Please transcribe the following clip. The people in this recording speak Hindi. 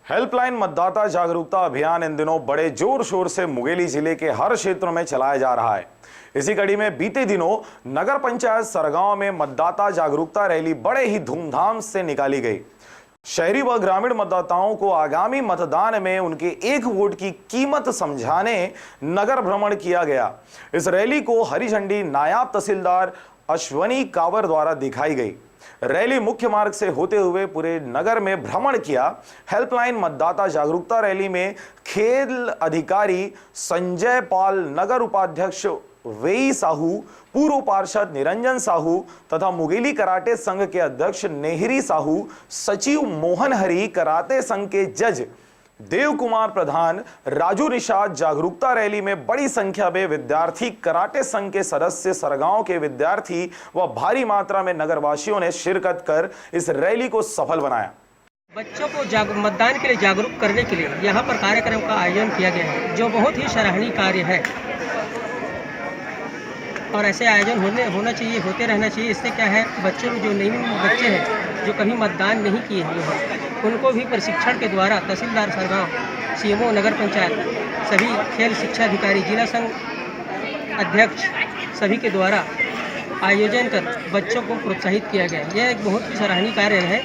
हेल्पलाइन मतदाता जागरूकता अभियान इन दिनों बड़े जोर शोर से मुंगेली जिले के हर क्षेत्र में चलाया जा रहा है। इसी कड़ी में बीते दिनों नगर पंचायत सरगांव में मतदाता जागरूकता रैली बड़े ही धूमधाम से निकाली गई। शहरी व ग्रामीण मतदाताओं को आगामी मतदान में उनके एक वोट की कीमत समझाने नगर भ्रमण किया गया। इस रैली को हरी झंडी नायब तहसीलदार अश्वनी कावर द्वारा दिखाई गई। रैली मुख्य मार्ग से होते हुए पूरे नगर में भ्रमण किया। हेल्पलाइन मतदाता जागरूकता रैली में खेल अधिकारी संजय पाल, नगर उपाध्यक्ष वेई साहू, पूर्व पार्षद निरंजन साहू तथा मुंगेली कराटे संघ के अध्यक्ष नेहरी साहू, सचिव मोहन हरी, कराटे संघ के जज देव कुमार प्रधान, राजू निषाद, जागरूकता रैली में बड़ी संख्या में विद्यार्थी, कराटे संघ के सदस्य, सरगांव के विद्यार्थी व भारी मात्रा में नगरवासियों ने शिरकत कर इस रैली को सफल बनाया। बच्चों को मतदान के लिए जागरूक करने के लिए यहाँ पर कार्यक्रम का आयोजन किया गया है, जो बहुत ही सराहनीय कार्य है और ऐसे आयोजन होना चाहिए, होते रहना चाहिए। इससे क्या है, बच्चों में जो नए बच्चे हैं जो कभी मतदान नहीं किए हुए हैं, उनको भी प्रशिक्षण के द्वारा तहसीलदार सरगांव, सीएमओ नगर पंचायत, सभी खेल शिक्षा अधिकारी, जिला संघ अध्यक्ष सभी के द्वारा आयोजन कर बच्चों को प्रोत्साहित किया गया। यह एक बहुत ही सराहनीय कार्य है।